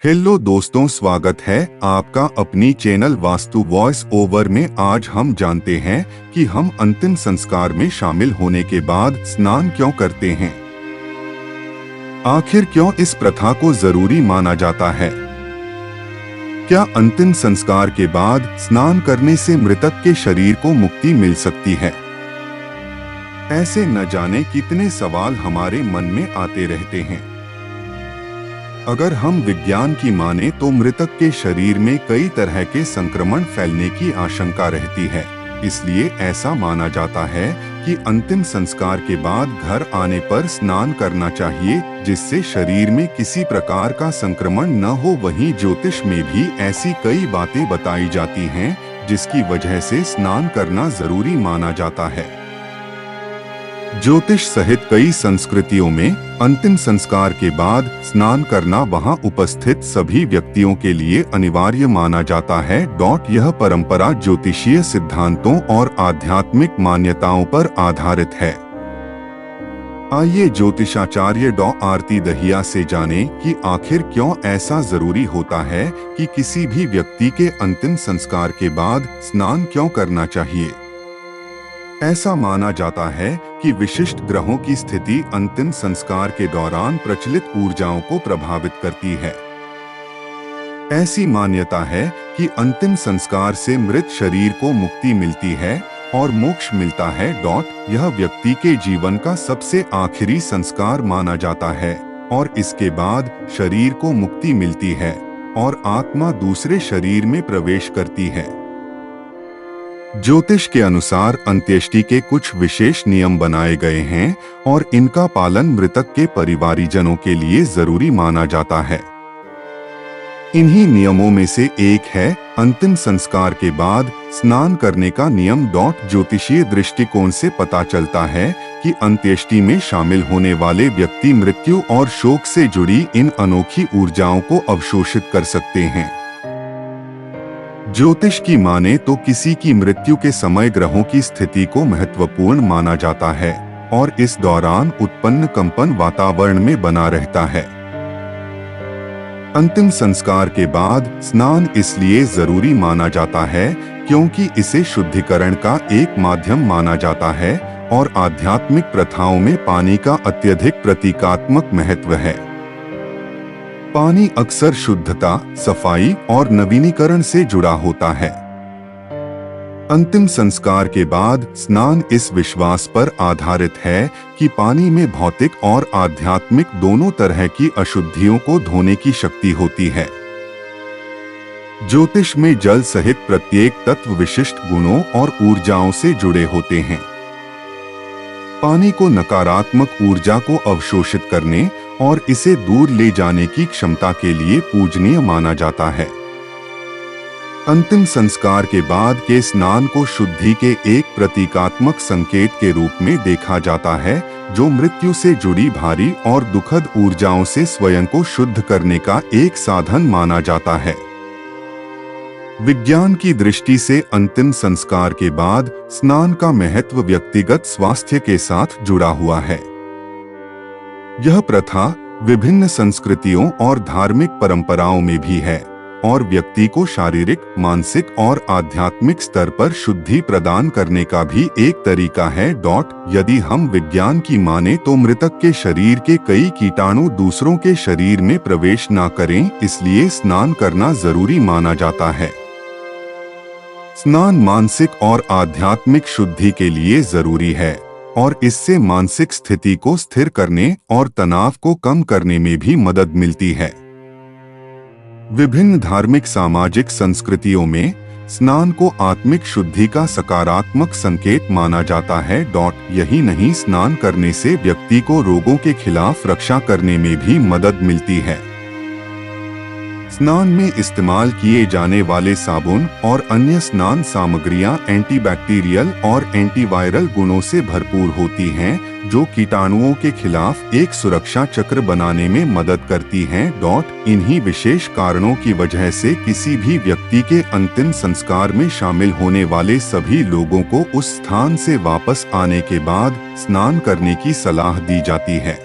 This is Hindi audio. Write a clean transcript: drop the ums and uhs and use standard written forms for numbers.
हेलो दोस्तों, स्वागत है आपका अपनी चैनल वास्तु वॉइस ओवर में। आज हम जानते हैं कि हम अंतिम संस्कार में शामिल होने के बाद स्नान क्यों करते हैं। आखिर क्यों इस प्रथा को जरूरी माना जाता है। क्या अंतिम संस्कार के बाद स्नान करने से मृतक के शरीर को मुक्ति मिल सकती है। ऐसे न जाने कितने सवाल हमारे मन में आते रहते हैं। अगर हम विज्ञान की माने तो मृतक के शरीर में कई तरह के संक्रमण फैलने की आशंका रहती है। इसलिए ऐसा माना जाता है कि अंतिम संस्कार के बाद घर आने पर स्नान करना चाहिए, जिससे शरीर में किसी प्रकार का संक्रमण न हो। वहीं ज्योतिष में भी ऐसी कई बातें बताई जाती हैं जिसकी वजह से स्नान करना जरूरी माना जाता है। ज्योतिष सहित कई संस्कृतियों में अंतिम संस्कार के बाद स्नान करना वहां उपस्थित सभी व्यक्तियों के लिए अनिवार्य माना जाता है। यह परंपरा ज्योतिषीय सिद्धांतों और आध्यात्मिक मान्यताओं पर आधारित है। आइए ज्योतिषाचार्य डॉ आरती दहिया से जानें कि आखिर क्यों ऐसा जरूरी होता है कि किसी भी व्यक्ति के अंतिम संस्कार के बाद स्नान क्यों करना चाहिए। ऐसा माना जाता है कि विशिष्ट ग्रहों की स्थिति अंतिम संस्कार के दौरान प्रचलित ऊर्जाओं को प्रभावित करती है। ऐसी मान्यता है कि अंतिम संस्कार से मृत शरीर को मुक्ति मिलती है और मोक्ष मिलता है। यह व्यक्ति के जीवन का सबसे आखिरी संस्कार माना जाता है और इसके बाद शरीर को मुक्ति मिलती है और आत्मा दूसरे शरीर में प्रवेश करती है। ज्योतिष के अनुसार अंत्येष्टि के कुछ विशेष नियम बनाए गए हैं और इनका पालन मृतक के परिवारीजनों के लिए जरूरी माना जाता है। इन्हीं नियमों में से एक है अंतिम संस्कार के बाद स्नान करने का नियम। ज्योतिषीय दृष्टिकोण से पता चलता है कि अंत्येष्टि में शामिल होने वाले व्यक्ति मृत्यु और शोक से जुड़ी इन अनोखी ऊर्जाओं को अवशोषित कर सकते हैं। ज्योतिष की माने तो किसी की मृत्यु के समय ग्रहों की स्थिति को महत्वपूर्ण माना जाता है और इस दौरान उत्पन्न कंपन वातावरण में बना रहता है। अंतिम संस्कार के बाद स्नान इसलिए जरूरी माना जाता है क्योंकि इसे शुद्धिकरण का एक माध्यम माना जाता है और आध्यात्मिक प्रथाओं में पानी का अत्यधिक प्रतीकात्मक महत्व है। पानी अक्सर शुद्धता, सफाई और नवीनीकरण से जुड़ा होता है। अंतिम संस्कार के बाद स्नान इस विश्वास पर आधारित है कि पानी में भौतिक और आध्यात्मिक दोनों तरह की अशुद्धियों को धोने की शक्ति होती है। ज्योतिष में जल सहित प्रत्येक तत्व विशिष्ट गुणों और ऊर्जाओं से जुड़े होते हैं। पानी को नकारात्मक ऊर्जा को अवशोषित करने और इसे दूर ले जाने की क्षमता के लिए पूजनीय माना जाता है। अंतिम संस्कार के बाद के स्नान को शुद्धि के एक प्रतीकात्मक संकेत के रूप में देखा जाता है, जो मृत्यु से जुड़ी भारी और दुखद ऊर्जाओं से स्वयं को शुद्ध करने का एक साधन माना जाता है। विज्ञान की दृष्टि से अंतिम संस्कार के बाद स्नान का महत्व व्यक्तिगत स्वास्थ्य के साथ जुड़ा हुआ है। यह प्रथा विभिन्न संस्कृतियों और धार्मिक परंपराओं में भी है और व्यक्ति को शारीरिक, मानसिक और आध्यात्मिक स्तर पर शुद्धि प्रदान करने का भी एक तरीका है। यदि हम विज्ञान की माने तो मृतक के शरीर के कई कीटाणु दूसरों के शरीर में प्रवेश न करें, इसलिए स्नान करना जरूरी माना जाता है। स्नान मानसिक और आध्यात्मिक शुद्धि के लिए जरूरी है और इससे मानसिक स्थिति को स्थिर करने और तनाव को कम करने में भी मदद मिलती है। विभिन्न धार्मिक सामाजिक संस्कृतियों में स्नान को आत्मिक शुद्धि का सकारात्मक संकेत माना जाता है। यही नहीं, स्नान करने से व्यक्ति को रोगों के खिलाफ रक्षा करने में भी मदद मिलती है। स्नान में इस्तेमाल किए जाने वाले साबुन और अन्य स्नान सामग्रियां एंटीबैक्टीरियल और एंटीवायरल गुणों से भरपूर होती हैं, जो कीटाणुओं के खिलाफ एक सुरक्षा चक्र बनाने में मदद करती हैं। इन्हीं विशेष कारणों की वजह से किसी भी व्यक्ति के अंतिम संस्कार में शामिल होने वाले सभी लोगों को उस स्थान से वापस आने के बाद स्नान करने की सलाह दी जाती है।